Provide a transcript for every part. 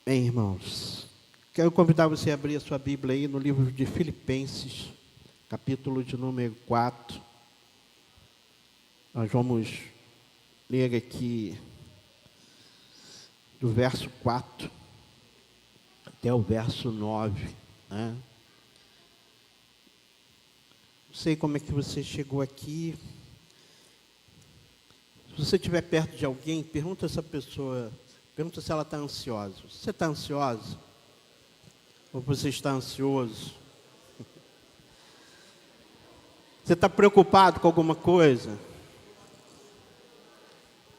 Bem, irmãos, quero convidar você a abrir a sua Bíblia aí no livro de Filipenses, capítulo de número 4. Nós vamos ler aqui do verso 4 até o verso 9, né? Não sei como é que você chegou aqui. Se você estiver perto de alguém, pergunta essa pessoa, pergunta se ela está ansiosa. Você está ansiosa? Ou você está ansioso? Você está preocupado com alguma coisa?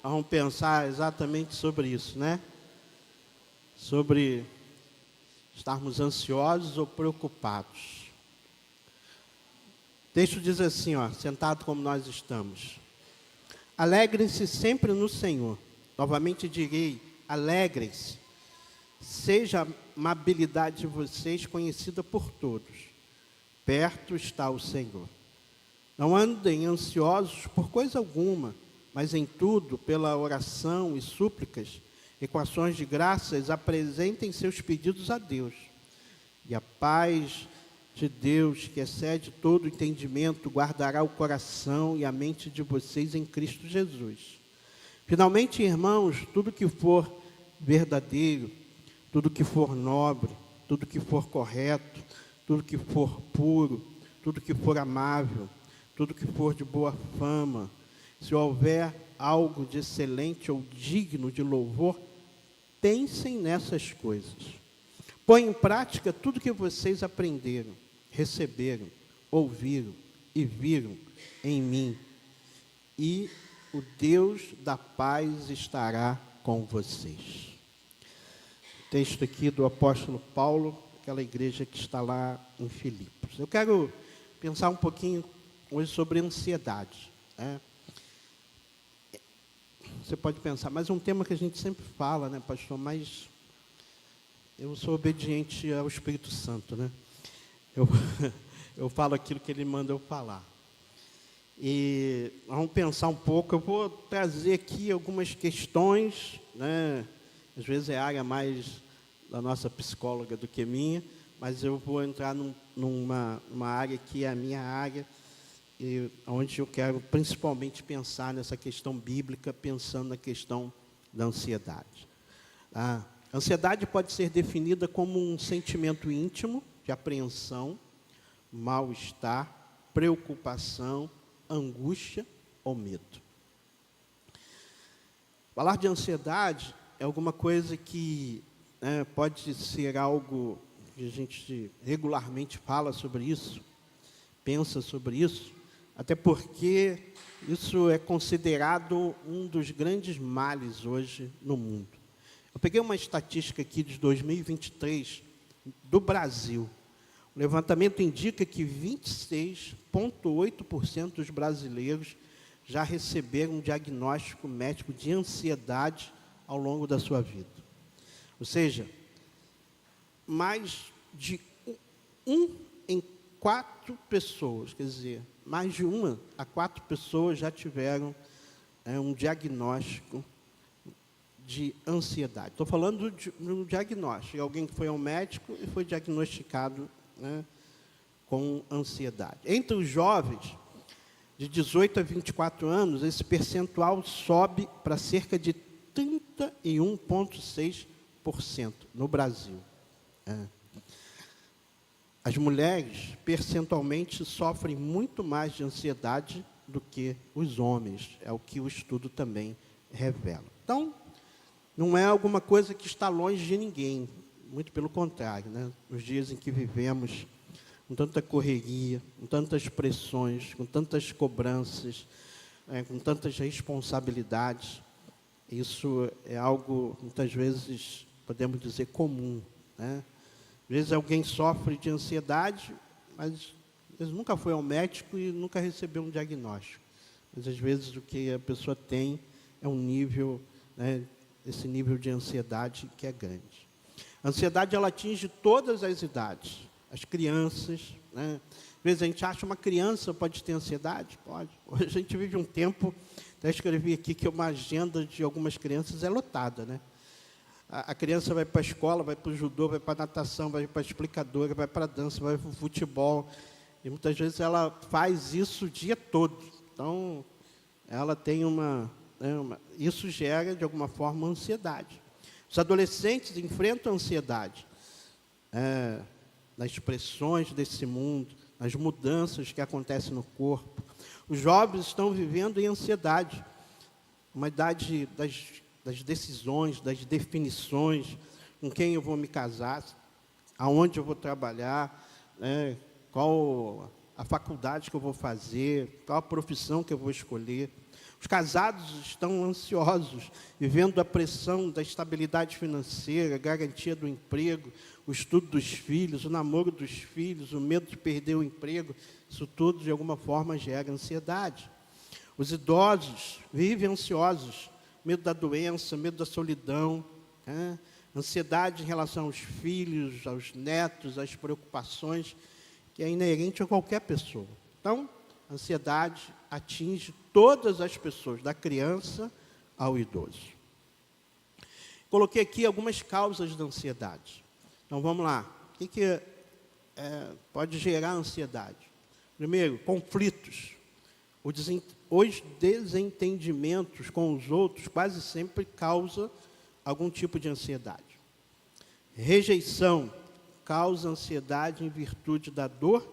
Vamos pensar exatamente sobre isso, né? Sobre estarmos ansiosos ou preocupados. O texto diz assim, sentado como nós estamos. Alegrem-se sempre no Senhor. Novamente direi, alegrem-se. Seja a amabilidade de vocês conhecida por todos. Perto está o Senhor. Não andem ansiosos por coisa alguma, mas em tudo, pela oração e súplicas, e com ações de graças, apresentem seus pedidos a Deus. E a paz de Deus, que excede todo entendimento, guardará o coração e a mente de vocês em Cristo Jesus. Finalmente, irmãos, tudo que for verdadeiro, tudo que for nobre, tudo que for correto, tudo que for puro, tudo que for amável, tudo que for de boa fama, se houver algo de excelente ou digno de louvor, pensem nessas coisas. Põe em prática tudo que vocês aprenderam, receberam, ouviram e viram em mim. E o Deus da paz estará com vocês. Texto aqui do apóstolo Paulo, aquela igreja que está lá em Filipos. Eu quero pensar um pouquinho hoje sobre ansiedade, né? Você pode pensar, mas é um tema que a gente sempre fala, né, pastor? Mas eu sou obediente ao Espírito Santo, né? Eu falo aquilo que ele manda eu falar. E vamos pensar um pouco. Eu vou trazer aqui algumas questões, né? Às vezes é a área mais da nossa psicóloga do que minha, mas eu vou entrar numa área que é a minha área, e onde eu quero principalmente pensar nessa questão bíblica, pensando na questão da ansiedade. A ansiedade pode ser definida como um sentimento íntimo de apreensão, mal-estar, preocupação, angústia ou medo. Falar de ansiedade é alguma coisa que pode ser algo que a gente regularmente fala sobre isso, pensa sobre isso, até porque isso é considerado um dos grandes males hoje no mundo. Eu peguei uma estatística aqui de 2023 do Brasil. O levantamento indica que 26,8% dos brasileiros já receberam um diagnóstico médico de ansiedade ao longo da sua vida. Ou seja, mais de 1 em 4 pessoas, quer dizer, mais de 1 a 4 pessoas já tiveram um diagnóstico de ansiedade. Estou falando de um diagnóstico, alguém que foi ao médico e foi diagnosticado, né, com ansiedade. Entre os jovens de 18 a 24 anos, esse percentual sobe para cerca de 31,6% no Brasil. As mulheres, percentualmente, sofrem muito mais de ansiedade do que os homens, é o que o estudo também revela. Então, não é alguma coisa que está longe de ninguém, muito pelo contrário, né? Nos dias em que vivemos, com tanta correria, com tantas pressões, com tantas cobranças, com tantas responsabilidades, isso é algo, muitas vezes, podemos dizer, comum, né? Às vezes alguém sofre de ansiedade, mas às vezes nunca foi ao médico e nunca recebeu um diagnóstico. Mas às vezes o que a pessoa tem é um nível, né, esse nível de ansiedade que é grande. A ansiedade, ela atinge todas as idades. As crianças, né? Às vezes a gente acha uma criança pode ter ansiedade? Pode. Hoje a gente vive um tempo, até escrevi aqui que uma agenda de algumas crianças é lotada, né? A criança vai para a escola, vai para o judô, vai para a natação, vai para a explicadora, vai para a dança, vai para o futebol. E muitas vezes ela faz isso o dia todo. Então, ela tem isso gera, de alguma forma, ansiedade. Os adolescentes enfrentam ansiedade nas expressões desse mundo, nas mudanças que acontecem no corpo. Os jovens estão vivendo em ansiedade, uma idade das decisões, das definições, com quem eu vou me casar, aonde eu vou trabalhar, qual a faculdade que eu vou fazer, qual a profissão que eu vou escolher. Os casados estão ansiosos, vivendo a pressão da estabilidade financeira, a garantia do emprego, o estudo dos filhos, o namoro dos filhos, o medo de perder o emprego. Isso tudo, de alguma forma, gera ansiedade. Os idosos vivem ansiosos, medo da doença, medo da solidão, ansiedade em relação aos filhos, aos netos, às preocupações, que é inerente a qualquer pessoa. Então, a ansiedade atinge todas as pessoas, da criança ao idoso. Coloquei aqui algumas causas da ansiedade. Então, vamos lá. O que pode gerar ansiedade? Primeiro, conflitos. Os desentendimentos com os outros quase sempre causam algum tipo de ansiedade. Rejeição causa ansiedade em virtude da dor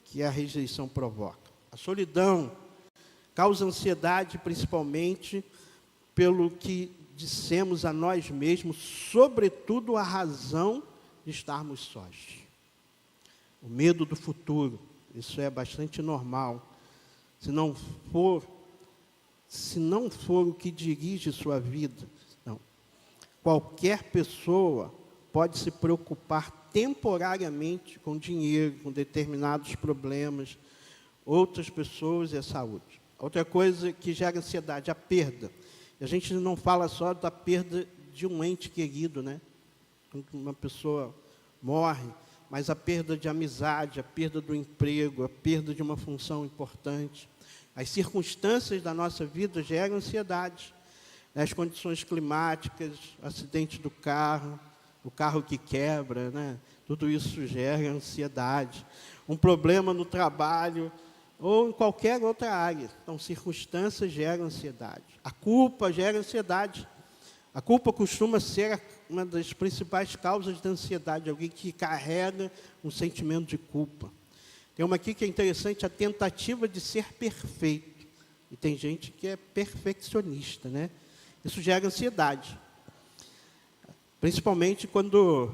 que a rejeição provoca. A solidão causa ansiedade principalmente pelo que dissemos a nós mesmos, sobretudo a razão de estarmos sós. O medo do futuro, isso é bastante normal. Se não for o que dirige sua vida, não. Qualquer pessoa pode se preocupar temporariamente com dinheiro, com determinados problemas, outras pessoas e a saúde. Outra coisa que gera ansiedade, a perda. E a gente não fala só da perda de um ente querido, né? Quando uma pessoa morre, mas a perda de amizade, a perda do emprego, a perda de uma função importante. As circunstâncias da nossa vida geram ansiedade. As condições climáticas, acidente do carro, o carro que quebra, né? Tudo isso gera ansiedade. Um problema no trabalho ou em qualquer outra área. Então, circunstâncias geram ansiedade. A culpa gera ansiedade. A culpa costuma ser uma das principais causas da ansiedade, alguém que carrega um sentimento de culpa. Tem uma aqui que é interessante, a tentativa de ser perfeito. E tem gente que é perfeccionista, né? Isso gera ansiedade. Principalmente quando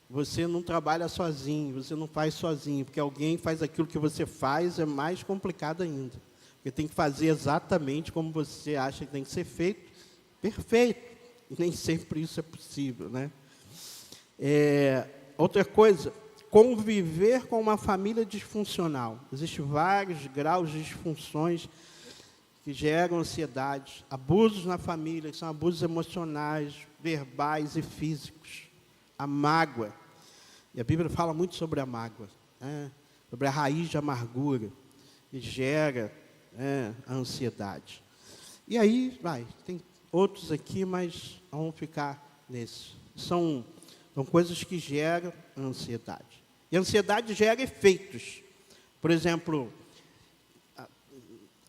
você não trabalha sozinho, você não faz sozinho, porque alguém faz aquilo que você faz, é mais complicado ainda. Porque tem que fazer exatamente como você acha que tem que ser feito, perfeito. E nem sempre isso é possível, né? Outra coisa, conviver com uma família disfuncional. Existem vários graus de disfunções que geram ansiedade. Abusos na família, que são abusos emocionais, verbais e físicos. A mágoa. E a Bíblia fala muito sobre a mágoa, sobre a raiz de amargura, que gera a ansiedade. E aí, tem outros aqui, mas vamos ficar nesse. São coisas que geram ansiedade. E a ansiedade gera efeitos. Por exemplo,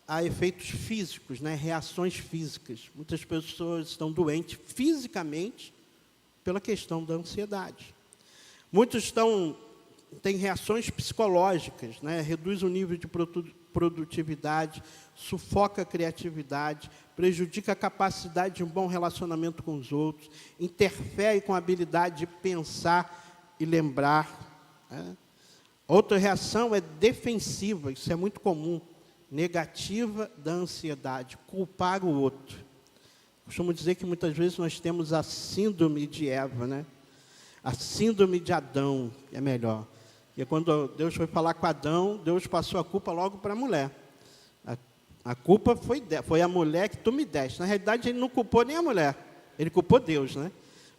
há efeitos físicos, reações físicas. Muitas pessoas estão doentes fisicamente pela questão da ansiedade. Muitos têm reações psicológicas, reduz o nível de produtividade, sufoca a criatividade, prejudica a capacidade de um bom relacionamento com os outros, interfere com a habilidade de pensar e lembrar. Outra reação é defensiva, isso é muito comum, negativa da ansiedade, culpar o outro. Costumo dizer que muitas vezes nós temos a síndrome de Eva, a síndrome de Adão, que é melhor. E quando Deus foi falar com Adão, Deus passou a culpa logo para a mulher. A culpa foi a mulher que tu me deste. Na realidade, ele não culpou nem a mulher, ele culpou Deus,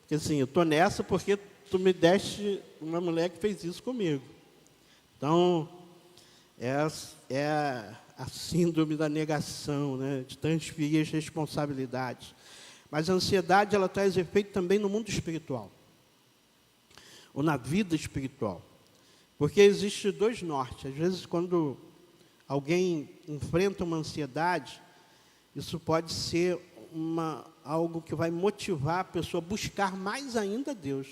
Porque assim, eu estou nessa porque tu me deste uma mulher que fez isso comigo. Então, é a síndrome da negação, de transferir as responsabilidades. Mas a ansiedade, ela traz efeito também no mundo espiritual, ou na vida espiritual. Porque existe dois nortes. Às vezes, quando alguém enfrenta uma ansiedade, isso pode ser algo que vai motivar a pessoa a buscar mais ainda Deus,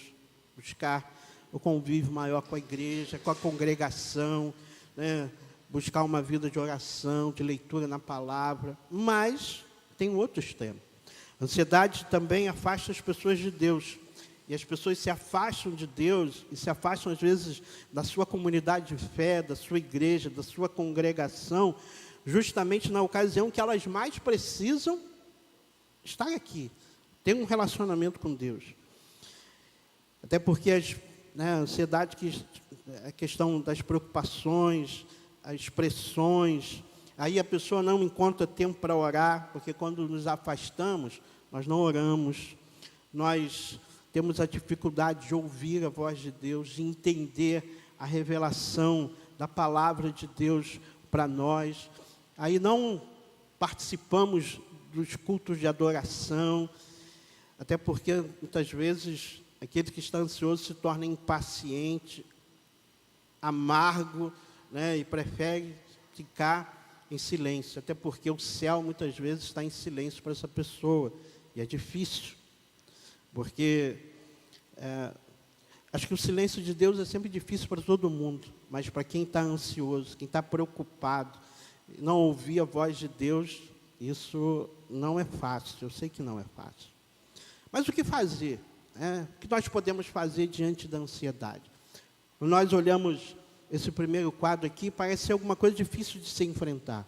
buscar o convívio maior com a igreja, com a congregação, né? Buscar uma vida de oração, de leitura na palavra. Mas tem um outro extremo. A ansiedade também afasta as pessoas de Deus. E as pessoas se afastam de Deus e se afastam, às vezes, da sua comunidade de fé, da sua igreja, da sua congregação, justamente na ocasião que elas mais precisam estar aqui, ter um relacionamento com Deus. Até porque a ansiedade, a questão das preocupações, as pressões, aí a pessoa não encontra tempo para orar, porque quando nos afastamos, nós não oramos, nós temos a dificuldade de ouvir a voz de Deus, de entender a revelação da palavra de Deus para nós. Aí não participamos dos cultos de adoração, até porque muitas vezes aquele que está ansioso se torna impaciente, amargo, né, e prefere ficar em silêncio, até porque o céu muitas vezes está em silêncio para essa pessoa, e é difícil, porque acho que o silêncio de Deus é sempre difícil para todo mundo, mas para quem está ansioso, quem está preocupado, não ouvir a voz de Deus, isso não é fácil, eu sei que não é fácil. Mas o que fazer? O que nós podemos fazer diante da ansiedade? Quando nós olhamos esse primeiro quadro aqui, parece ser alguma coisa difícil de se enfrentar.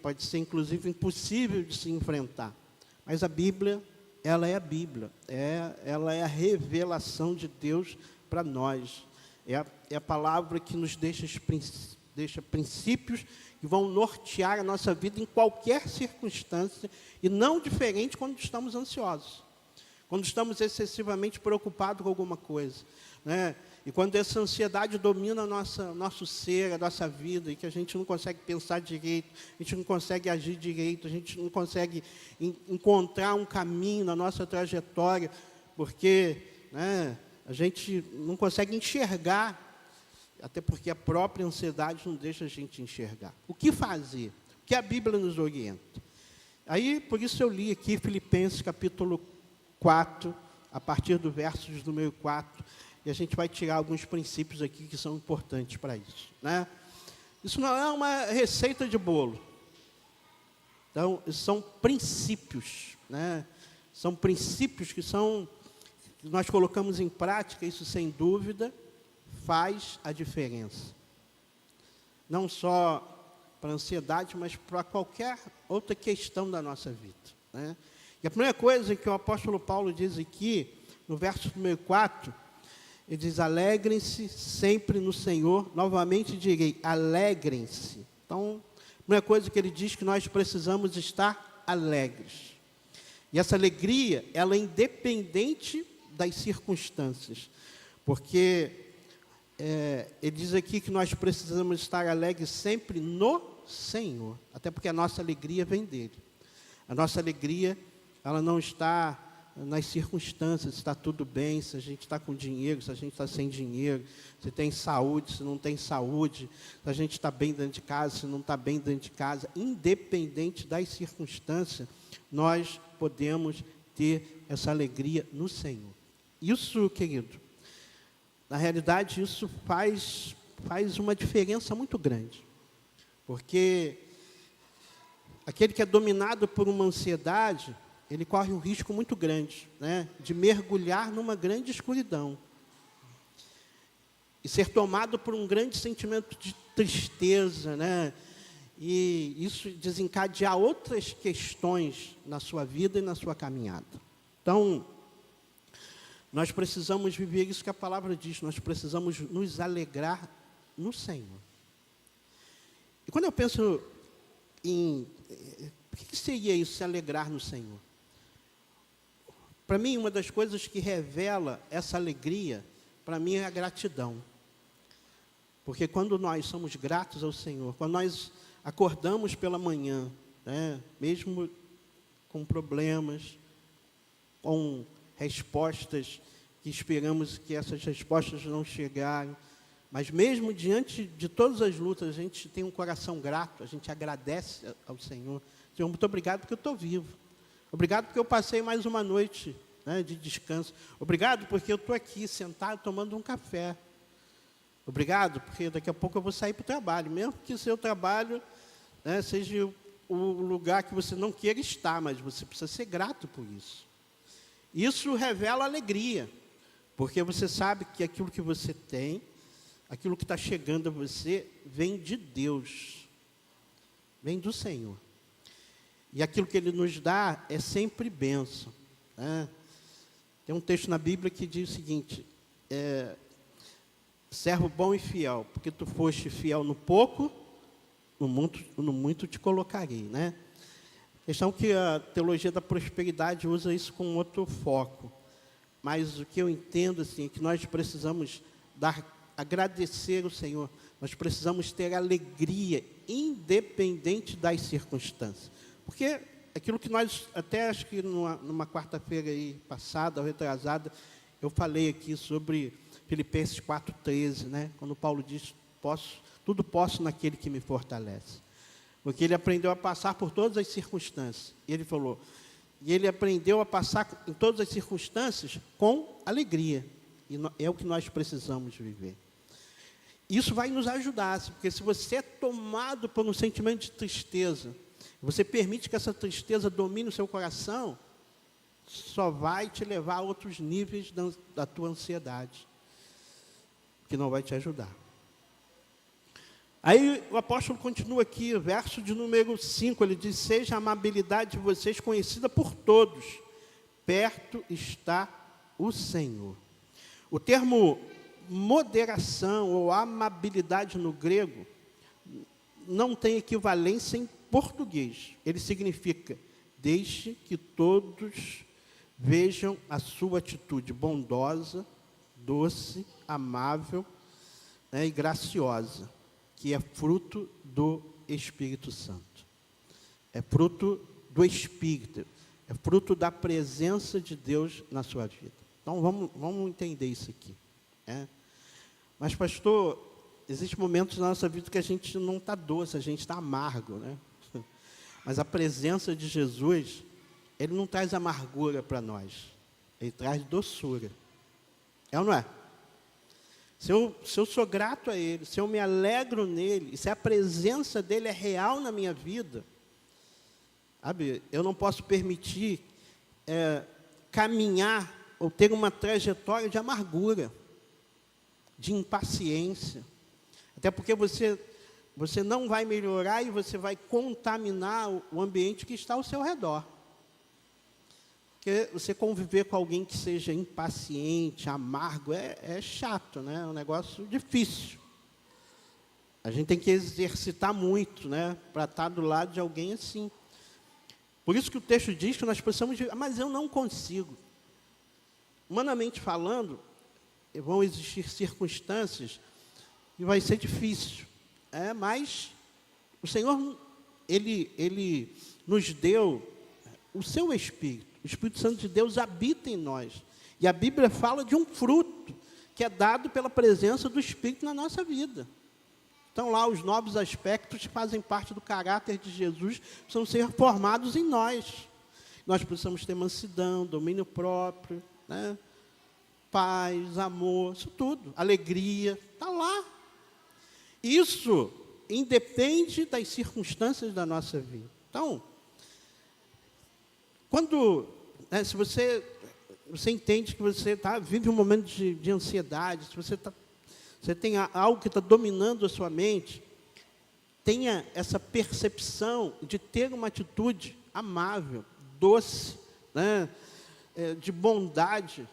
Pode ser inclusive impossível de se enfrentar. Mas a Bíblia, ela é a Bíblia. Ela é a revelação de Deus para nós. É a palavra que nos deixa princípios que vão nortear a nossa vida em qualquer circunstância, e não diferente quando estamos ansiosos. Quando estamos excessivamente preocupados com alguma coisa, né? E quando essa ansiedade domina nosso ser, a nossa vida, e que a gente não consegue pensar direito, a gente não consegue agir direito, a gente não consegue encontrar um caminho na nossa trajetória, porque, né, a gente não consegue enxergar, até porque a própria ansiedade não deixa a gente enxergar. O que fazer? O que a Bíblia nos orienta? Aí, por isso eu li aqui Filipenses capítulo 4, a partir do verso de número 4, e a gente vai tirar alguns princípios aqui que são importantes para isso, né? Isso não é uma receita de bolo. Então, são princípios, né? São princípios que nós colocamos em prática, isso sem dúvida faz a diferença. Não só para a ansiedade, mas para qualquer outra questão da nossa vida, né? E a primeira coisa que o apóstolo Paulo diz aqui, no verso número 4, ele diz: alegrem-se sempre no Senhor. Novamente direi, alegrem-se. Então, a primeira coisa que ele diz que nós precisamos estar alegres. E essa alegria, ela é independente das circunstâncias. Porque ele diz aqui que nós precisamos estar alegres sempre no Senhor. Até porque a nossa alegria vem dele. A nossa alegria, ela não está nas circunstâncias, se está tudo bem, se a gente está com dinheiro, se a gente está sem dinheiro, se tem saúde, se não tem saúde, se a gente está bem dentro de casa, se não está bem dentro de casa. Independente das circunstâncias, nós podemos ter essa alegria no Senhor. Isso, querido, na realidade, isso faz uma diferença muito grande. Porque aquele que é dominado por uma ansiedade, ele corre um risco muito grande, né, de mergulhar numa grande escuridão. E ser tomado por um grande sentimento de tristeza, né, e isso desencadear outras questões na sua vida e na sua caminhada. Então, nós precisamos viver isso que a palavra diz, nós precisamos nos alegrar no Senhor. E quando eu penso em... o que seria isso, se alegrar no Senhor? Para mim, uma das coisas que revela essa alegria, para mim, é a gratidão. Porque quando nós somos gratos ao Senhor, quando nós acordamos pela manhã, né, mesmo com problemas, com respostas que esperamos que essas respostas não chegarem. Mas mesmo diante de todas as lutas, a gente tem um coração grato, a gente agradece ao Senhor. Senhor, muito obrigado porque eu estou vivo. Obrigado porque eu passei mais uma noite, né, de descanso. Obrigado porque eu estou aqui sentado tomando um café. Obrigado porque daqui a pouco eu vou sair para o trabalho. Mesmo que o seu trabalho, né, seja o lugar que você não queira estar, mas você precisa ser grato por isso. Isso revela alegria, porque você sabe que aquilo que você tem, aquilo que está chegando a você, vem de Deus, vem do Senhor. E aquilo que Ele nos dá é sempre bênção, né? Tem um texto na Bíblia que diz o seguinte, servo bom e fiel, porque tu foste fiel no pouco, no muito te colocarei, né? A questão é que a teologia da prosperidade usa isso com outro foco. Mas o que eu entendo assim, é que nós precisamos agradecer o Senhor. Nós precisamos ter alegria, independente das circunstâncias. Porque aquilo que nós, até acho que numa quarta-feira aí passada, ou retrasada, eu falei aqui sobre Filipenses 4,13, né? Quando Paulo diz, tudo posso naquele que me fortalece. Porque ele aprendeu a passar por todas as circunstâncias. E ele falou, e ele aprendeu a passar em todas as circunstâncias com alegria. E é o que nós precisamos viver. Isso vai nos ajudar, porque se você é tomado por um sentimento de tristeza, você permite que essa tristeza domine o seu coração, só vai te levar a outros níveis da tua ansiedade, que não vai te ajudar. Aí o apóstolo continua aqui, verso de número 5, ele diz, seja a amabilidade de vocês conhecida por todos, perto está o Senhor. O termo moderação ou amabilidade no grego não tem equivalência em português. Ele significa, deixe que todos vejam a sua atitude bondosa, doce, amável, né, e graciosa, que é fruto do Espírito Santo. É fruto do Espírito, é fruto da presença de Deus na sua vida. Então, vamos entender isso aqui, né? Mas, pastor, existem momentos na nossa vida que a gente não está doce, a gente está amargo, né? Mas a presença de Jesus, Ele não traz amargura para nós, Ele traz doçura. É ou não é? Se eu sou grato a Ele, se eu me alegro nele, se a presença dEle é real na minha vida, sabe, eu não posso permitir caminhar ou ter uma trajetória de amargura, de impaciência. Até porque você não vai melhorar e você vai contaminar o ambiente que está ao seu redor. Porque você conviver com alguém que seja impaciente, amargo, é chato, né? É um negócio difícil. A gente tem que exercitar muito, né, para estar do lado de alguém assim. Por isso que o texto diz que nós precisamos de... Mas eu não consigo. Humanamente falando, vão existir circunstâncias e vai ser difícil. Mas o Senhor, Ele nos deu o seu Espírito. O Espírito Santo de Deus habita em nós. E a Bíblia fala de um fruto que é dado pela presença do Espírito na nossa vida. Então lá os novos aspectos que fazem parte do caráter de Jesus precisam ser formados em nós. Nós precisamos ter mansidão, domínio próprio, né? Paz, amor, isso tudo, alegria, está lá. Isso independe das circunstâncias da nossa vida. Então, quando, né, se você entende que você vive um momento de ansiedade, se você tem algo que está dominando a sua mente, tenha essa percepção de ter uma atitude amável, doce, né, de bondade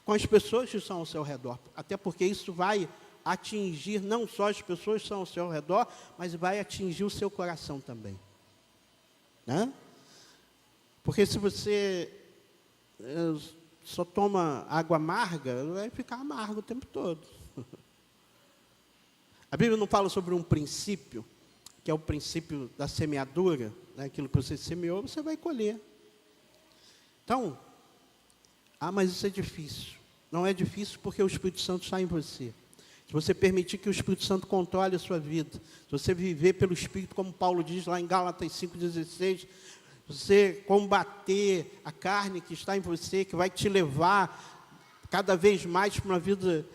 com as pessoas que estão ao seu redor. Até porque isso vai atingir não só as pessoas que estão ao seu redor, mas vai atingir o seu coração também, né? Porque se você só toma água amarga, vai ficar amargo o tempo todo. A Bíblia não fala sobre um princípio, que é o princípio da semeadura, né? Aquilo que você semeou, você vai colher. Então, mas isso é difícil. Não é difícil porque o Espírito Santo está em você. Se você permitir que o Espírito Santo controle a sua vida, se você viver pelo Espírito, como Paulo diz lá em Gálatas 5,16, você combater a carne que está em você, que vai te levar cada vez mais para uma vida,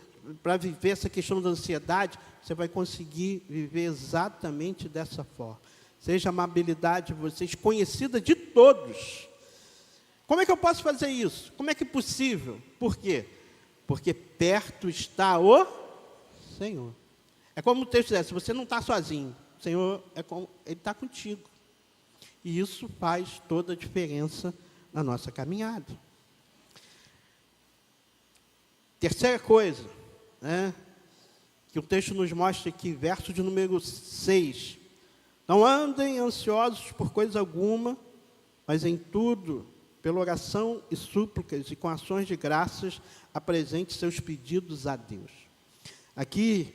para viver essa questão da ansiedade, você vai conseguir viver exatamente dessa forma. Seja a amabilidade de vocês conhecida de todos. Como é que eu posso fazer isso? Como é que é possível? Por quê? Porque perto está o Senhor. É como o texto diz, se você não está sozinho, o Senhor Ele está contigo. E isso faz toda a diferença na nossa caminhada. Terceira coisa, que o texto nos mostra aqui, verso de número 6. Não andem ansiosos por coisa alguma, mas em tudo, pela oração e súplicas e com ações de graças, apresente seus pedidos a Deus. Aqui,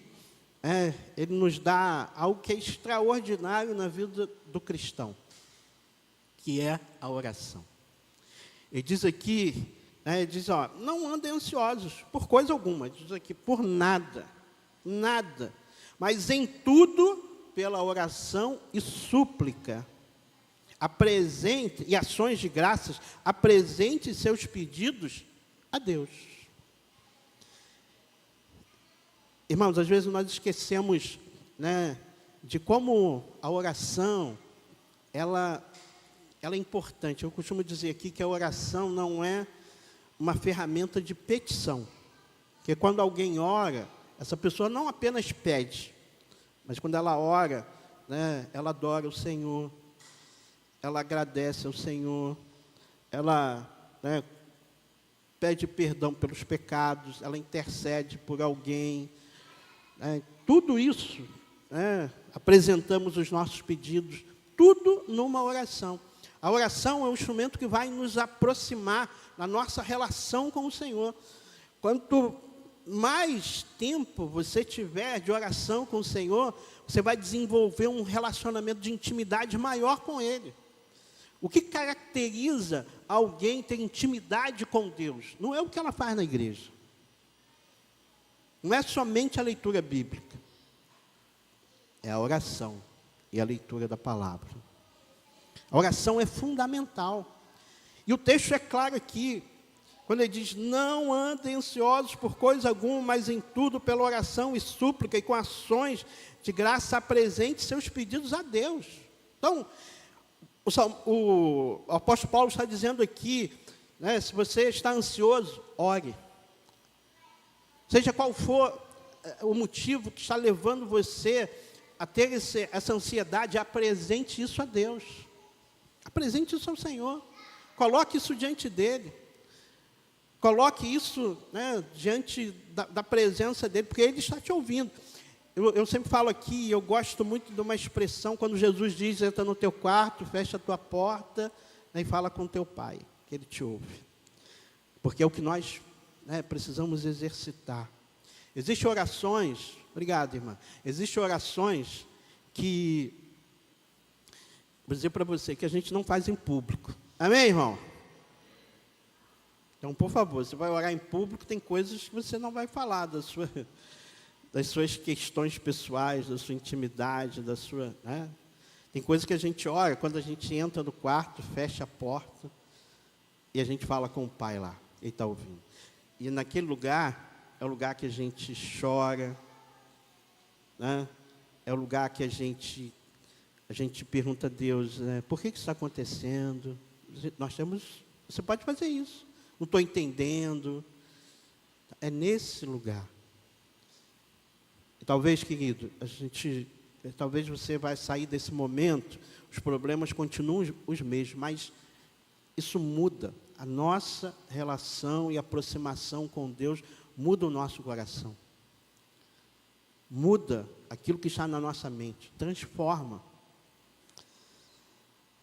ele nos dá algo que é extraordinário na vida do cristão, que é a oração. Ele diz aqui, ele diz, não andem ansiosos por coisa alguma, ele diz aqui, por nada, nada, mas em tudo, pela oração e súplica, apresente, e ações de graças, apresente seus pedidos a Deus. Irmãos, às vezes nós esquecemos, de como a oração, ela é importante. Eu costumo dizer aqui que a oração não é uma ferramenta de petição. Porque quando alguém ora, essa pessoa não apenas pede, mas quando ela ora, ela adora o Senhor, ela agradece ao Senhor, ela pede perdão pelos pecados, ela intercede por alguém. Tudo isso, apresentamos os nossos pedidos, tudo numa oração. A oração é um instrumento que vai nos aproximar na nossa relação com o Senhor. Quanto mais tempo você tiver de oração com o Senhor, você vai desenvolver um relacionamento de intimidade maior com Ele. O que caracteriza alguém ter intimidade com Deus? Não é o que ela faz na igreja. Não é somente a leitura bíblica. É a oração e a leitura da palavra. A oração é fundamental. E o texto é claro aqui, quando ele diz, não andem ansiosos por coisa alguma, mas em tudo pela oração e súplica e com ações de graça apresente seus pedidos a Deus. Então, o apóstolo Paulo está dizendo aqui, se você está ansioso, ore. Seja qual for o motivo que está levando você a ter essa ansiedade, apresente isso a Deus. Apresente isso ao Senhor. Coloque isso diante dEle. Coloque isso diante da presença dEle, porque Ele está te ouvindo. Eu sempre falo aqui, eu gosto muito de uma expressão, quando Jesus diz, entra no teu quarto, fecha a tua porta, e fala com teu Pai, que Ele te ouve. Porque é o que nós precisamos exercitar. Existem orações, obrigado, irmã, existem orações que, vou dizer para você, que a gente não faz em público. Amém, irmão? Então, por favor, você vai orar em público, tem coisas que você não vai falar das suas questões pessoais, da sua intimidade, Tem coisas que a gente ora, quando a gente entra no quarto, fecha a porta, e a gente fala com o Pai lá, Ele está ouvindo. E naquele lugar, é o lugar que a gente chora, é o lugar que a gente pergunta a Deus, por que isso está acontecendo? Você pode fazer isso. Não estou entendendo. É nesse lugar. E talvez, querido, talvez você vai sair desse momento, os problemas continuam os mesmos, mas isso muda. A nossa relação e aproximação com Deus muda o nosso coração. Muda aquilo que está na nossa mente, transforma.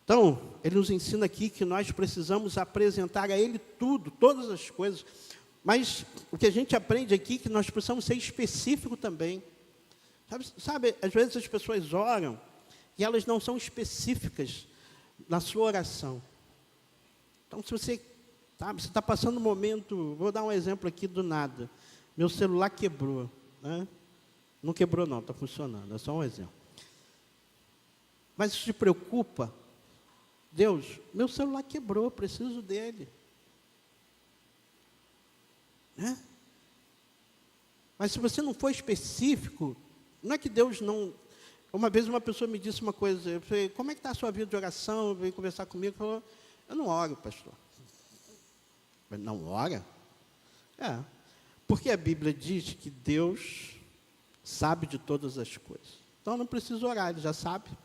Então, ele nos ensina aqui que nós precisamos apresentar a Ele tudo, todas as coisas. Mas o que a gente aprende aqui é que nós precisamos ser específicos também. Sabe, às vezes as pessoas oram e elas não são específicas na sua oração. Então, se você Sabe, você está passando um momento, vou dar um exemplo aqui do nada. Meu celular quebrou, né? Não quebrou não, está funcionando, é só um exemplo. Mas isso te preocupa? Deus, meu celular quebrou, preciso dele. Né? Mas se você não for específico, não é que Deus não... Uma vez uma pessoa me disse uma coisa, eu falei, como é que está a sua vida de oração? Veio conversar comigo, falou, eu não oro, pastor. Mas não ora? É, porque a Bíblia diz que Deus sabe de todas as coisas. Então não preciso orar, ele já sabe. Eu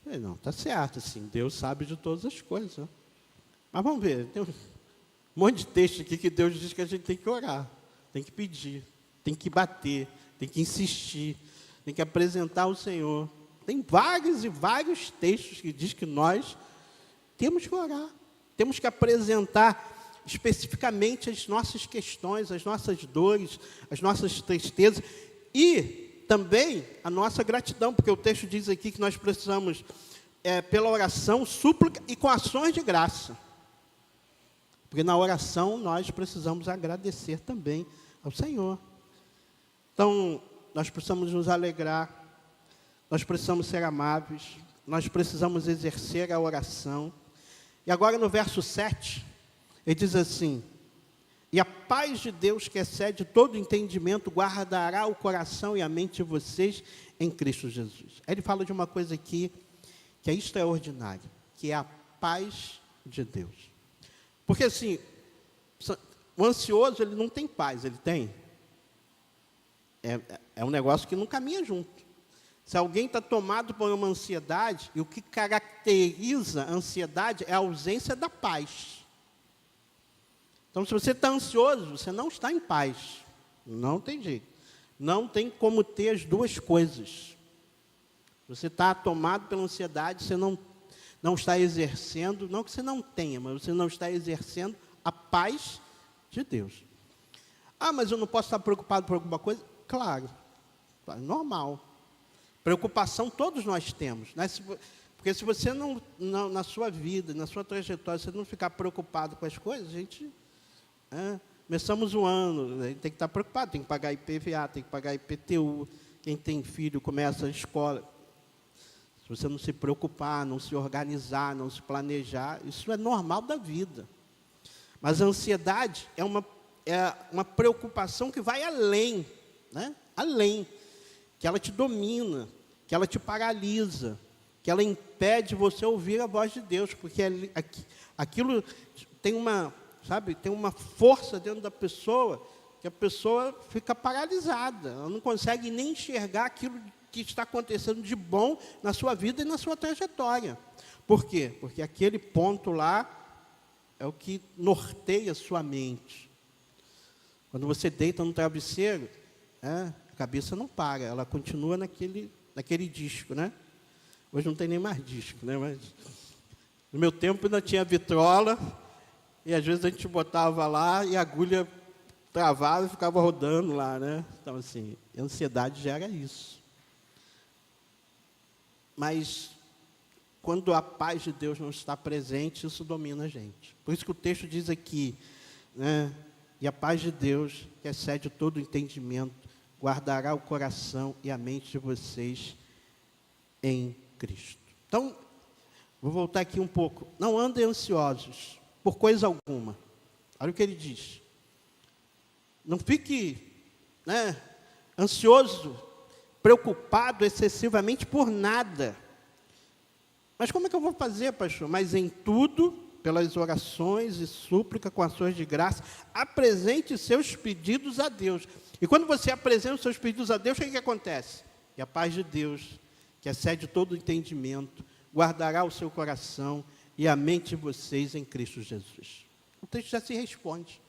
falei, não, está certo, assim, Deus sabe de todas as coisas. Né? Mas vamos ver, tem um monte de texto aqui que Deus diz que a gente tem que orar, tem que pedir, tem que bater, tem que insistir, tem que apresentar ao Senhor. Tem vários e vários textos que diz que nós temos que orar, temos que apresentar especificamente as nossas questões, as nossas dores, as nossas tristezas e também a nossa gratidão, porque o texto diz aqui que nós precisamos, pela oração, súplica e com ações de graça. Porque na oração nós precisamos agradecer também ao Senhor. Então, nós precisamos nos alegrar, nós precisamos ser amáveis, nós precisamos exercer a oração. E agora no verso 7, ele diz assim, e a paz de Deus que excede todo entendimento, guardará o coração e a mente de vocês em Cristo Jesus. Aí ele fala de uma coisa aqui, que é extraordinária, que é a paz de Deus. Porque assim, o ansioso, ele não tem paz, ele tem? É um negócio que não caminha junto. Se alguém está tomado por uma ansiedade, e o que caracteriza a ansiedade é a ausência da paz. Então, se você está ansioso, você não está em paz. Não tem jeito. Não tem como ter as duas coisas. Você está tomado pela ansiedade, você não está exercendo, não que você não tenha, mas você não está exercendo a paz de Deus. Ah, mas eu não posso estar preocupado por alguma coisa? Claro, normal. Preocupação todos nós temos, né? Porque se você não, na sua vida, na sua trajetória, você não ficar preocupado com as coisas, a gente... começamos o ano, a gente tem que estar preocupado, tem que pagar IPVA, tem que pagar IPTU, quem tem filho começa a escola. Se você não se preocupar, não se organizar, não se planejar, isso é normal da vida. Mas a ansiedade é uma preocupação que vai além, né? Além, que ela te domina, que ela te paralisa, que ela impede você ouvir a voz de Deus, porque aquilo tem uma, sabe, tem uma força dentro da pessoa, que a pessoa fica paralisada, ela não consegue nem enxergar aquilo que está acontecendo de bom na sua vida e na sua trajetória. Por quê? Porque aquele ponto lá é o que norteia a sua mente. Quando você deita no travesseiro, a cabeça não para, ela continua naquele disco, né? Hoje não tem nem mais disco, né? Mas no meu tempo ainda tinha vitrola, e às vezes a gente botava lá e a agulha travava e ficava rodando lá, né? Então, assim, a ansiedade gera isso. Mas, quando a paz de Deus não está presente, isso domina a gente. Por isso que o texto diz aqui, né? E a paz de Deus, que excede todo o entendimento, guardará o coração e a mente de vocês em Cristo. Então, vou voltar aqui um pouco. Não andem ansiosos por coisa alguma. Olha o que ele diz. Não fique, né, ansioso, preocupado excessivamente por nada. Mas como é que eu vou fazer, pastor? Mas em tudo, pelas orações e súplica com ações de graça, apresente seus pedidos a Deus. E quando você apresenta os seus pedidos a Deus, o que acontece? E a paz de Deus, que excede todo o entendimento, guardará o seu coração e a mente de vocês em Cristo Jesus. O texto já se responde.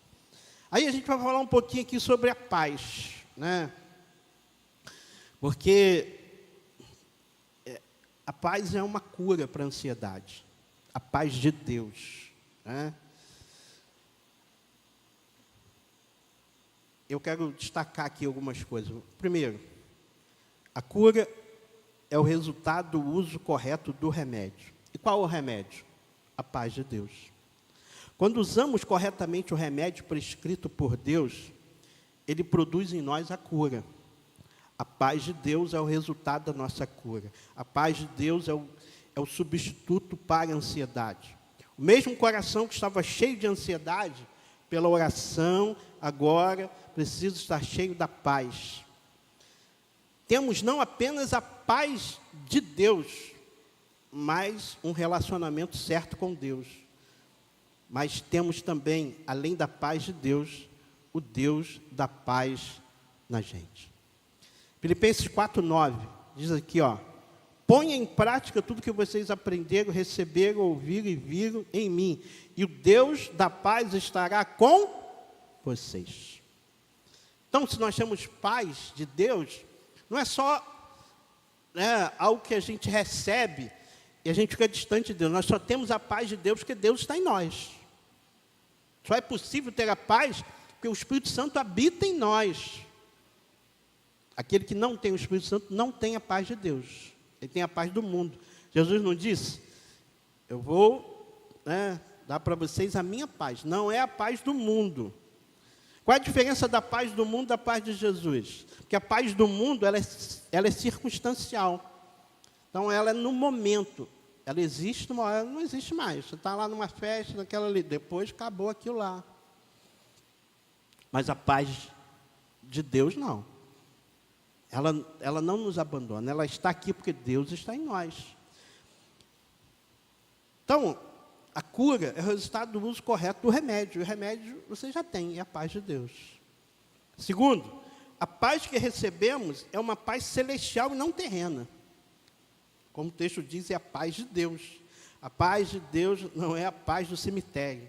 Aí a gente vai falar um pouquinho aqui sobre a paz, né? Porque a paz é uma cura para a ansiedade. A paz de Deus, né? Eu quero destacar aqui algumas coisas. Primeiro, a cura é o resultado do uso correto do remédio. E qual é o remédio? A paz de Deus. Quando usamos corretamente o remédio prescrito por Deus, ele produz em nós a cura. A paz de Deus é o resultado da nossa cura. A paz de Deus é o substituto para a ansiedade. O mesmo coração que estava cheio de ansiedade, pela oração, agora precisa estar cheio da paz. Temos não apenas a paz de Deus, mas um relacionamento certo com Deus. Mas temos também, além da paz de Deus, o Deus da paz na gente. Filipenses 4:9 diz aqui, ponha em prática tudo que vocês aprenderam, receberam, ouviram e viram em mim, e o Deus da paz estará com vocês. Então, se nós temos paz de Deus, não é só algo que a gente recebe e a gente fica distante de Deus. Nós só temos a paz de Deus porque Deus está em nós. Só é possível ter a paz porque o Espírito Santo habita em nós. Aquele que não tem o Espírito Santo não tem a paz de Deus. Ele tem a paz do mundo. Jesus não disse, eu vou dar para vocês a minha paz. Não é a paz do mundo. Qual é a diferença da paz do mundo e da paz de Jesus? Porque a paz do mundo, ela é circunstancial. Então, ela é no momento. Ela existe, uma hora não existe mais. Você está lá numa festa, naquela ali. Depois, acabou aquilo lá. Mas a paz de Deus, não. Ela não nos abandona. Ela está aqui porque Deus está em nós. Então, a cura é o resultado do uso correto do remédio. O remédio você já tem, é a paz de Deus. Segundo, a paz que recebemos é uma paz celestial e não terrena. Como o texto diz, é a paz de Deus. A paz de Deus não é a paz do cemitério.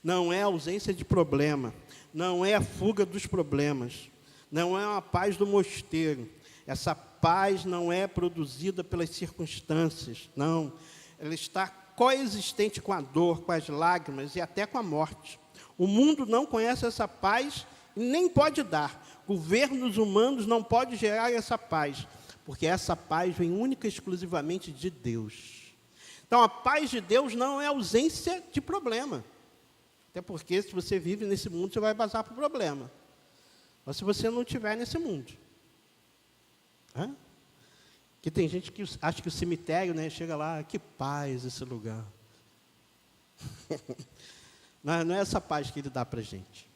Não é a ausência de problema. Não é a fuga dos problemas. Não é uma paz do mosteiro. Essa paz não é produzida pelas circunstâncias. Não. Ela está coexistente com a dor, com as lágrimas e até com a morte. O mundo não conhece essa paz e nem pode dar. Governos humanos não podem gerar essa paz, porque essa paz vem única e exclusivamente de Deus. Então, a paz de Deus não é ausência de problema. Até porque, se você vive nesse mundo, você vai passar por problema. Ou se você não estiver nesse mundo. Porque tem gente que acha que o cemitério, chega lá, que paz esse lugar. Não é essa paz que ele dá para a gente.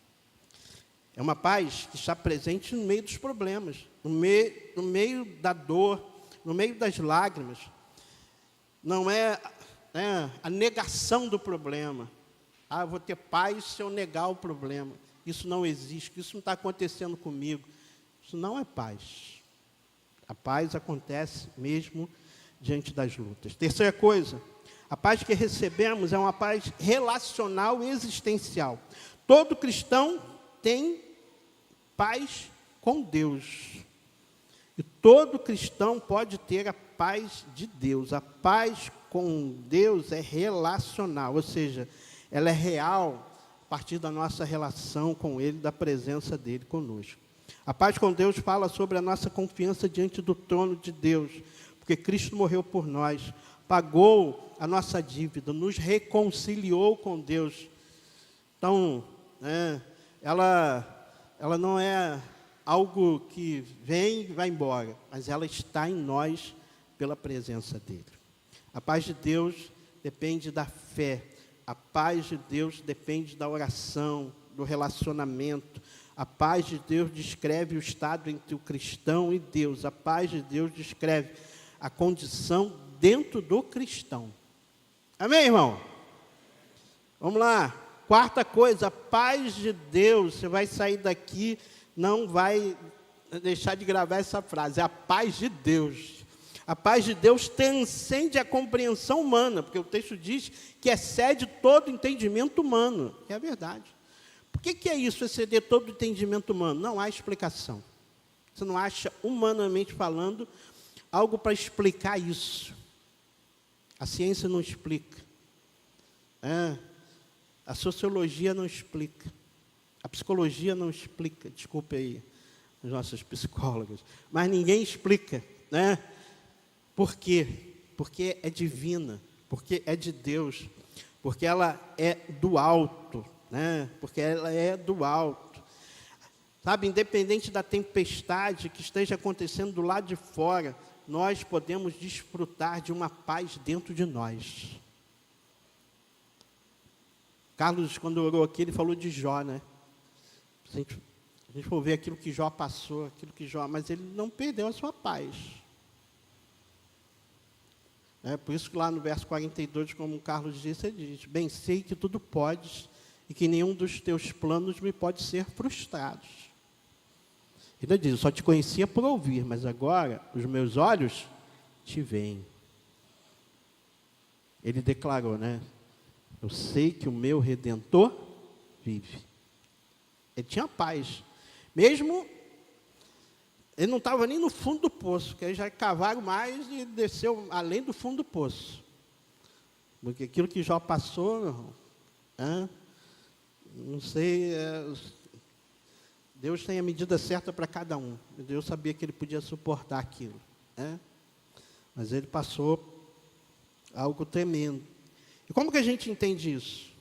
É uma paz que está presente no meio dos problemas, no meio da dor, no meio das lágrimas. Não é a negação do problema. Eu vou ter paz se eu negar o problema. Isso não existe, isso não está acontecendo comigo. Isso não é paz. A paz acontece mesmo diante das lutas. Terceira coisa, a paz que recebemos é uma paz relacional e existencial. Todo cristão tem paz com Deus. E todo cristão pode ter a paz de Deus. A paz com Deus é relacional, ou seja, ela é real a partir da nossa relação com Ele, da presença dEle conosco. A paz com Deus fala sobre a nossa confiança diante do trono de Deus, porque Cristo morreu por nós, pagou a nossa dívida, nos reconciliou com Deus. Então, ela não é algo que vem e vai embora, mas ela está em nós pela presença dEle. A paz de Deus depende da fé. A paz de Deus depende da oração, do relacionamento. A paz de Deus descreve o estado entre o cristão e Deus. A paz de Deus descreve a condição dentro do cristão. Amém, irmão? Vamos lá. Quarta coisa, a paz de Deus. Você vai sair daqui, não vai deixar de gravar essa frase. A paz de Deus. A paz de Deus transcende a compreensão humana, porque o texto diz que excede todo entendimento humano. É a verdade. Por que é isso, exceder todo entendimento humano? Não há explicação. Você não acha, humanamente falando, algo para explicar isso. A ciência não explica. A sociologia não explica. A psicologia não explica. Desculpe aí os nossos psicólogos. Mas ninguém explica, Por quê? Porque é divina, porque é de Deus. porque ela é do alto, né? Porque ela é do alto. Sabe, independente da tempestade que esteja acontecendo do lado de fora, nós podemos desfrutar de uma paz dentro de nós. Carlos, quando orou aqui, ele falou de Jó, né? A gente for ver aquilo que Jó passou, mas ele não perdeu a sua paz. Por isso que lá no verso 42, como o Carlos disse, ele diz: bem, sei que tudo podes e que nenhum dos teus planos me pode ser frustrado. Ele diz: eu só te conhecia por ouvir, mas agora os meus olhos te veem. Ele declarou, né? Eu sei que o meu Redentor vive. Ele tinha paz. Mesmo, ele não estava nem no fundo do poço, porque aí já cavaram mais e desceu além do fundo do poço. Porque aquilo que Jó passou, meu irmão, não sei, Deus tem a medida certa para cada um. Deus sabia que ele podia suportar aquilo. Mas ele passou algo tremendo. E como que a gente entende isso?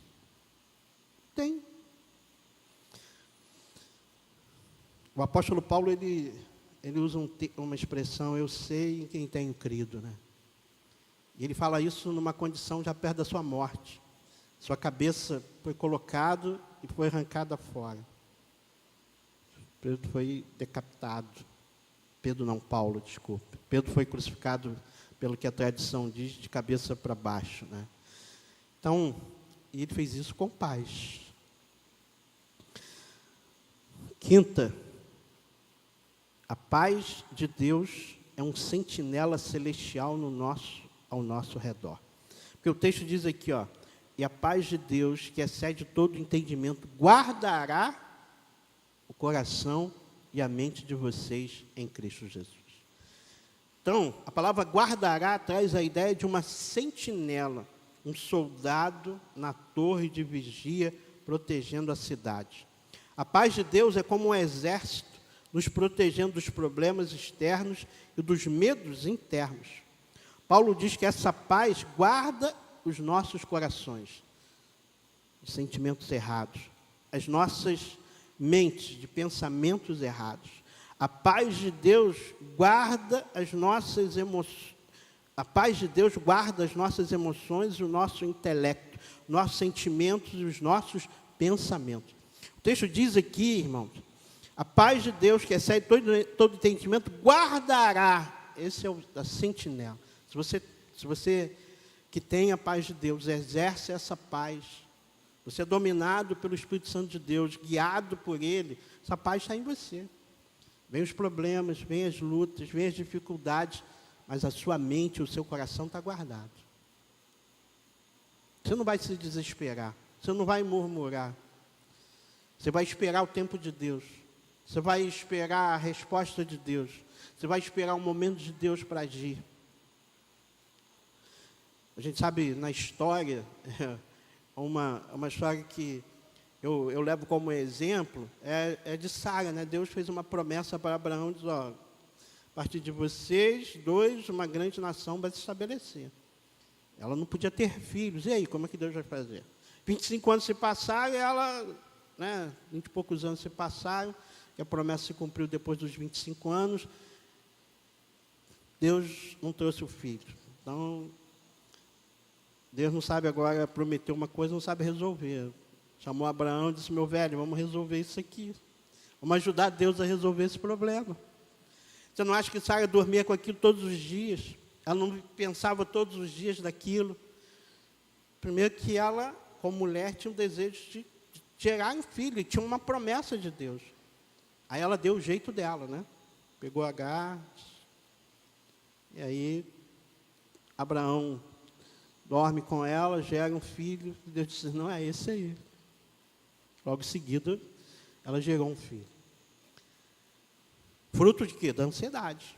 O apóstolo Paulo, ele usa uma expressão: eu sei em quem tenho crido, né? E ele fala isso numa condição já perto da sua morte. Sua cabeça foi colocada e foi arrancada fora. Pedro foi decapitado. Paulo, desculpe. Pedro foi crucificado, pelo que a tradição diz, de cabeça para baixo, né? Então, ele fez isso com paz. Quinta, a paz de Deus é um sentinela celestial ao nosso redor. Porque o texto diz aqui, e a paz de Deus, que excede todo entendimento, guardará o coração e a mente de vocês em Cristo Jesus. Então, a palavra guardará traz a ideia de uma sentinela, um soldado na torre de vigia, protegendo a cidade. A paz de Deus é como um exército, nos protegendo dos problemas externos e dos medos internos. Paulo diz que essa paz guarda os nossos corações de sentimentos errados, as nossas mentes de pensamentos errados. A paz de Deus guarda as nossas emoções. A paz de Deus guarda as nossas emoções, o nosso intelecto, nossos sentimentos e os nossos pensamentos. O texto diz aqui, irmãos, a paz de Deus, que excede todo entendimento, guardará. Esse é a sentinela. Se você que tem a paz de Deus, exerce essa paz, você é dominado pelo Espírito Santo de Deus, guiado por Ele, essa paz está em você. Vem os problemas, vem as lutas, vem as dificuldades, mas a sua mente, o seu coração está guardado. Você não vai se desesperar, você não vai murmurar. Você vai esperar o tempo de Deus. Você vai esperar a resposta de Deus. Você vai esperar o momento de Deus para agir. A gente sabe, na história, uma história que eu levo como exemplo, é de Sara, né? Deus fez uma promessa para Abraão, diz, a partir de vocês, uma grande nação vai se estabelecer. Ela não podia ter filhos. E aí, como é que Deus vai fazer? 25 anos se passaram, ela, 20 e poucos anos se passaram, que a promessa se cumpriu depois dos 25 anos. Deus não trouxe o filho. Então, Deus não sabe agora prometer uma coisa, não sabe resolver. Chamou Abraão e disse: meu velho, vamos resolver isso aqui. Vamos ajudar Deus a resolver esse problema. Você não acha que Sara dormia com aquilo todos os dias? Ela não pensava todos os dias daquilo. Primeiro que ela, como mulher, tinha um desejo de gerar um filho, e tinha uma promessa de Deus. Aí ela deu o jeito dela, né? Pegou Agar, e aí Abraão dorme com ela, gera um filho, e Deus disse: não, é esse aí. Logo em seguida, ela gerou um filho. Fruto de quê? Da ansiedade.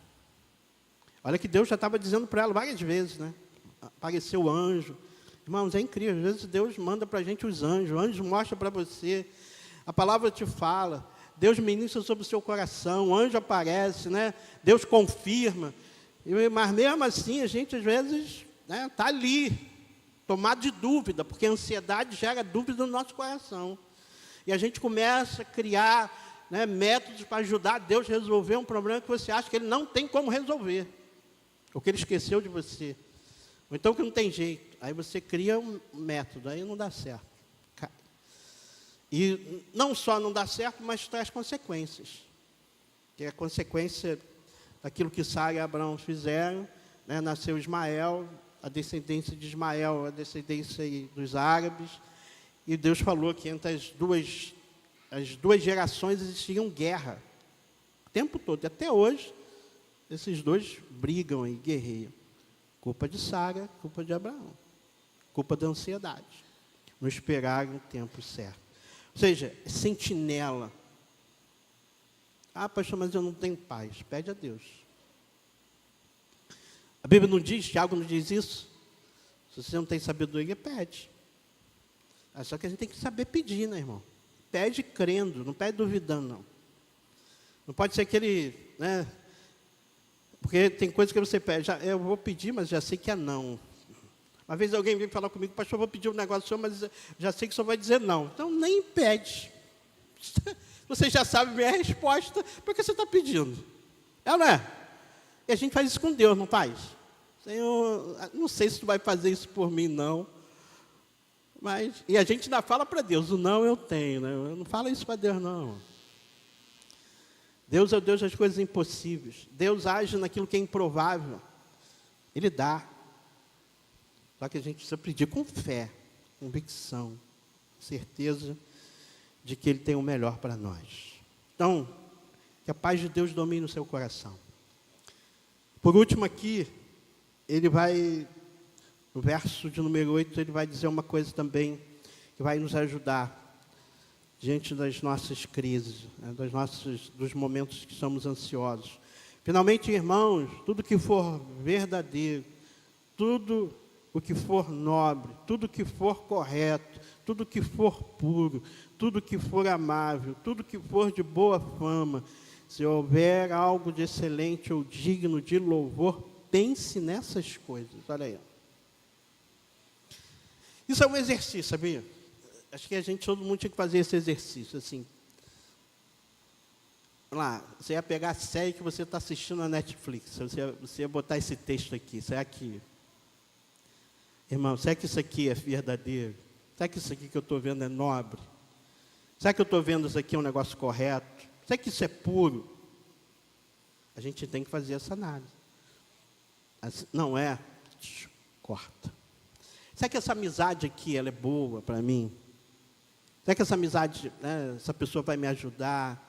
Olha que Deus já estava dizendo para ela várias vezes, né? Apareceu o anjo. Irmãos, é incrível. Às vezes Deus manda para a gente os anjos. O anjo mostra para você. A palavra te fala. Deus ministra sobre o seu coração. O anjo aparece, né? Deus confirma. Mas mesmo assim, a gente às vezes está ali. tomado de dúvida, porque a ansiedade gera dúvida no nosso coração. E a gente começa a criar, né, métodos para ajudar Deus a resolver um problema que você acha que Ele não tem como resolver, ou que Ele esqueceu de você, ou então que não tem jeito. Aí você cria um método, aí não dá certo. E não só não dá certo, mas traz consequências. Que é a consequência daquilo que Sara e Abraão fizeram, né? Nasceu Ismael, a descendência de Ismael, a descendência dos árabes, e Deus falou que entre as duas gerações existiam guerra, o tempo todo, e até hoje, esses dois brigam e guerreiam. Culpa de Sara, culpa de Abraão, culpa da ansiedade, não esperaram o tempo certo. Ou seja, sentinela. Ah, pastor, mas eu não tenho paz. Pede a Deus. A Bíblia não diz, Tiago não diz isso? Se você não tem sabedoria, pede. Só que a gente tem que saber pedir, né, irmão? Pede crendo, não pede duvidando, não. Não pode ser aquele, né? Porque tem coisas que você pede, eu vou pedir, mas já sei que é não. Uma vez alguém veio falar comigo, pastor, eu vou pedir um negócio seu, mas já sei que o senhor vai dizer não. Então, nem pede. Você já sabe a minha resposta, por que você está pedindo? É ou não é? E a gente faz isso com Deus, não faz? Senhor, não sei se tu vai fazer isso por mim, não. E a gente ainda fala para Deus, o não eu tenho, né? Eu não falo isso para Deus, não. Deus é o Deus das coisas impossíveis. Deus age naquilo que é improvável. Ele dá. Só que a gente precisa pedir com fé, convicção, certeza de que Ele tem o melhor para nós. Então, que a paz de Deus domine o seu coração. Por último aqui, ele vai, no verso de número 8, ele vai dizer uma coisa também que vai nos ajudar diante das nossas crises, né, dos momentos que estamos ansiosos. Finalmente, irmãos, tudo que for verdadeiro, tudo o que for nobre, tudo que for correto, tudo que for puro, tudo que for amável, tudo que for de boa fama, se houver algo de excelente ou digno de louvor, pense nessas coisas. Olha aí. Isso é um exercício, sabia? Acho que todo mundo tinha que fazer esse exercício, assim. Vamos lá, você ia pegar a série que você está assistindo na Netflix, você ia botar esse texto aqui, será que... Irmão, será que isso aqui é verdadeiro? Será que isso aqui que eu estou vendo é nobre? Será que eu estou vendo isso aqui é um negócio correto? Será que isso é puro? A gente tem que fazer essa análise. Não é? Corta. Será que essa amizade aqui ela é boa para mim? Será que essa amizade, né, essa pessoa vai me ajudar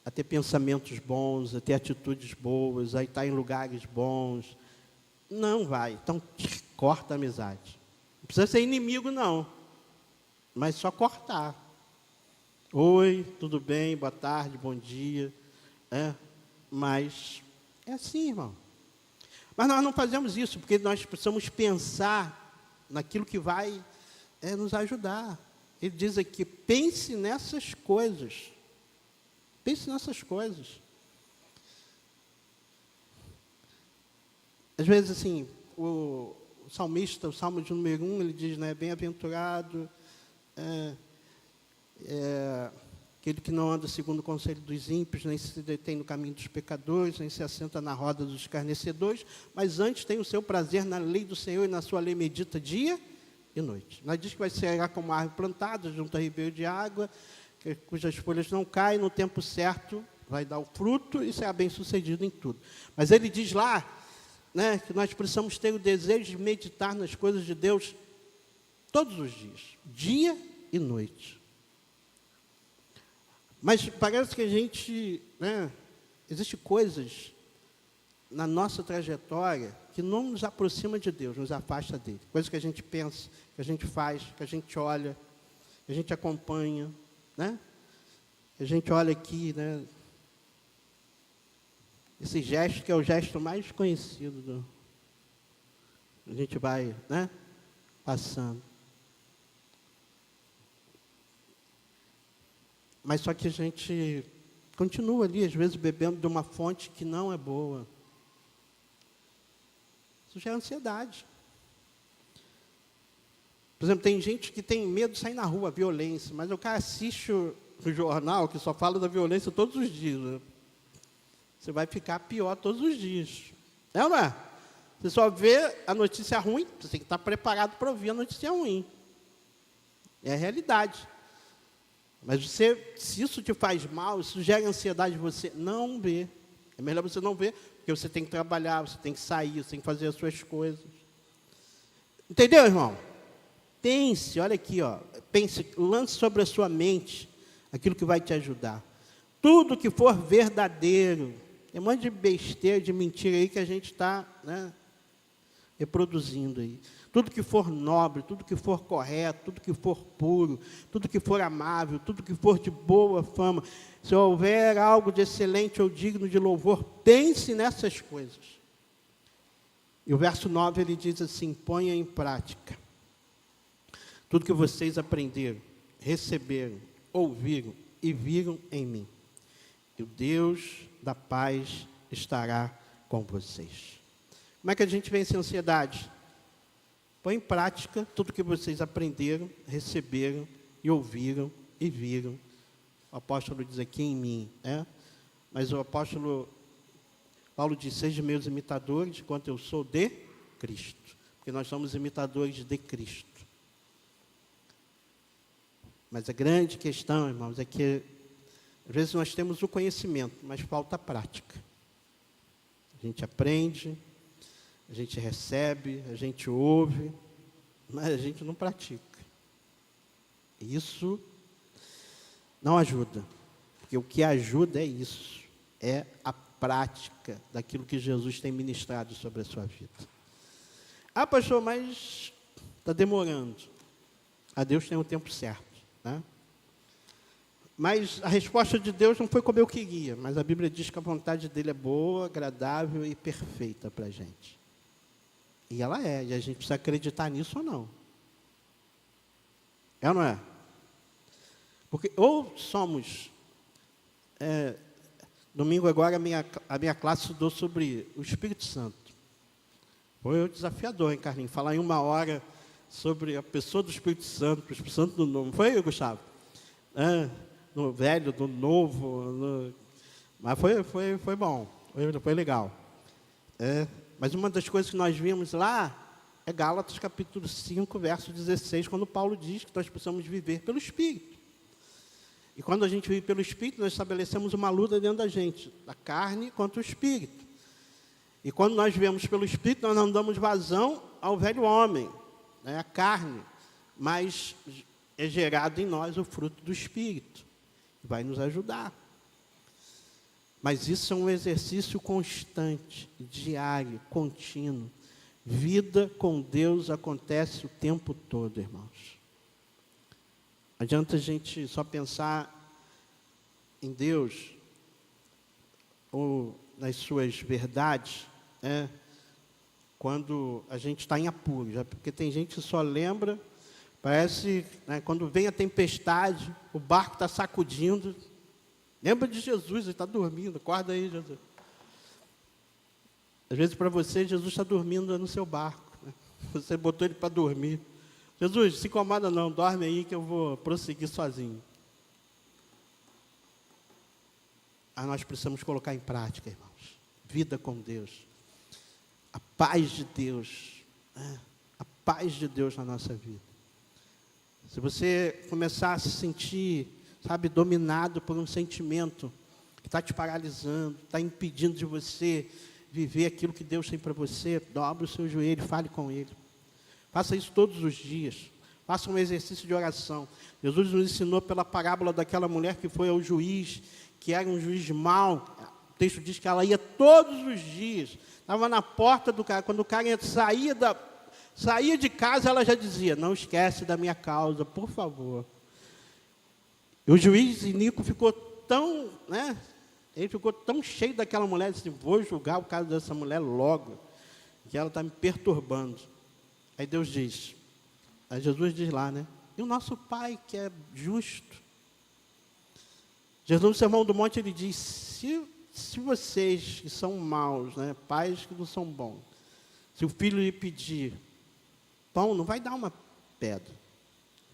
a ter pensamentos bons, a ter atitudes boas, a estar em lugares bons? Não vai. Então, corta a amizade. Não precisa ser inimigo, não. Mas só cortar. Oi, tudo bem? Boa tarde, bom dia. Mas é assim, irmão. Mas nós não fazemos isso, porque nós precisamos pensar naquilo que vai nos ajudar. Ele diz aqui, pense nessas coisas. Pense nessas coisas. Às vezes, assim, o salmista, o Salmo de número 1, ele diz, né, bem-aventurado, aquele que não anda segundo o conselho dos ímpios, nem se detém no caminho dos pecadores, nem se assenta na roda dos escarnecedores, mas antes tem o seu prazer na lei do Senhor e na sua lei medita dia e noite. Nós diz que vai ser como árvore plantada junto a ribeiro de água, cujas folhas não caem, no tempo certo vai dar o fruto e será bem sucedido em tudo. Mas ele diz lá, né, que nós precisamos ter o desejo de meditar nas coisas de Deus todos os dias, dia e noite. Mas parece que a gente, né, existem coisas na nossa trajetória que não nos aproxima de Deus, nos afasta dele. Coisas que a gente pensa, que a gente faz, que a gente olha, que a gente acompanha, né? A gente olha aqui, né? Esse gesto que é o gesto mais conhecido a gente vai, né, passando. Mas só que a gente continua ali, às vezes, bebendo de uma fonte que não é boa. Isso já é ansiedade. Por exemplo, tem gente que tem medo de sair na rua, violência, mas o cara assiste o jornal que só fala da violência todos os dias. Né? Você vai ficar pior todos os dias. É ou não é? Você só vê a notícia ruim, você tem que estar preparado para ouvir a notícia ruim. É a realidade. Mas você, se isso te faz mal, isso gera ansiedade em você, não vê. É melhor você não ver, porque você tem que trabalhar, você tem que sair, você tem que fazer as suas coisas. Entendeu, irmão? Pense, olha aqui, ó, pense, lance sobre a sua mente aquilo que vai te ajudar. Tudo que for verdadeiro, tem um monte de besteira, de mentira aí que a gente está, né, reproduzindo aí. Tudo que for nobre, tudo que for correto, tudo que for puro, tudo que for amável, tudo que for de boa fama, se houver algo de excelente ou digno de louvor, pense nessas coisas. E o verso 9, ele diz assim, ponha em prática tudo que vocês aprenderam, receberam, ouviram e viram em mim. E o Deus da paz estará com vocês. Como é que a gente vence a ansiedade? Põe em prática tudo que vocês aprenderam, receberam e ouviram e viram. O apóstolo diz aqui em mim, mas o apóstolo Paulo diz, sejam meus imitadores, enquanto eu sou de Cristo. Porque nós somos imitadores de Cristo. Mas a grande questão, irmãos, é que às vezes nós temos o conhecimento, mas falta a prática. A gente aprende, a gente recebe, a gente ouve, mas a gente não pratica. Isso não ajuda, porque o que ajuda é isso, é a prática daquilo que Jesus tem ministrado sobre a sua vida. Ah, pastor, mas está demorando. A Deus tem o tempo certo. Né? Mas a resposta de Deus não foi como eu queria, mas a Bíblia diz que a vontade dele é boa, agradável e perfeita para a gente. E ela é, e a gente precisa acreditar nisso ou não. É ou não é? Porque ou somos... domingo agora a minha classe estudou sobre o Espírito Santo. Foi desafiador, hein, Carlinhos? Falar em 1 hora sobre a pessoa do Espírito Santo, o Espírito Santo do Novo. Foi, Gustavo? No velho, do novo. Mas foi bom, foi legal. Mas uma das coisas que nós vimos lá é Gálatas capítulo 5, verso 16, quando Paulo diz que nós precisamos viver pelo Espírito. E quando a gente vive pelo Espírito, nós estabelecemos uma luta dentro da gente, da carne contra o Espírito. E quando nós vivemos pelo Espírito, nós não damos vazão ao velho homem, a carne, mas é gerado em nós o fruto do Espírito, que vai nos ajudar. Mas isso é um exercício constante, diário, contínuo. Vida com Deus acontece o tempo todo, irmãos. Não adianta a gente só pensar em Deus ou nas suas verdades, quando a gente está em apuro, porque tem gente que só lembra, parece, quando vem a tempestade, o barco está sacudindo, lembra de Jesus, ele está dormindo, acorda aí, Jesus. Às vezes para você, Jesus está dormindo no seu barco, você botou ele para dormir. Jesus, se incomoda não, dorme aí que eu vou prosseguir sozinho. Nós precisamos colocar em prática, irmãos, vida com Deus. A paz de Deus, a paz de Deus na nossa vida. Se você começar a se sentir, dominado por um sentimento que está te paralisando, está impedindo de você viver aquilo que Deus tem para você, dobre o seu joelho e fale com Ele. Faça isso todos os dias. Faça um exercício de oração. Jesus nos ensinou pela parábola daquela mulher que foi ao juiz, que era um juiz mau. O texto diz que ela ia todos os dias. Estava na porta do cara. Quando o cara saía de casa, ela já dizia, não esquece da minha causa, por favor. E o juiz iníquo ficou tão, ele ficou tão cheio daquela mulher, disse, vou julgar o caso dessa mulher logo, que ela está me perturbando. Aí Deus diz, aí Jesus diz lá, e o nosso Pai que é justo. Jesus no Sermão do Monte, ele diz, se vocês que são maus, pais que não são bons, se o filho lhe pedir pão, não vai dar uma pedra.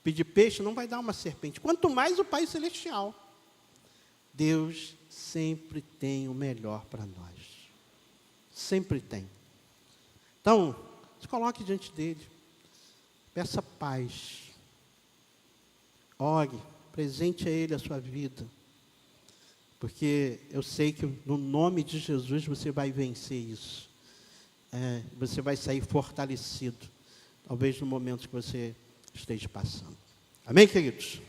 Pedir peixe não vai dar uma serpente. Quanto mais o Pai Celestial. Deus sempre tem o melhor para nós. Sempre tem. Então, se coloque diante dele. Peça paz. Ore. Presente a ele a sua vida. Porque eu sei que no nome de Jesus você vai vencer isso. Você vai sair fortalecido. Talvez no momento que você esteja passando. Amém, queridos?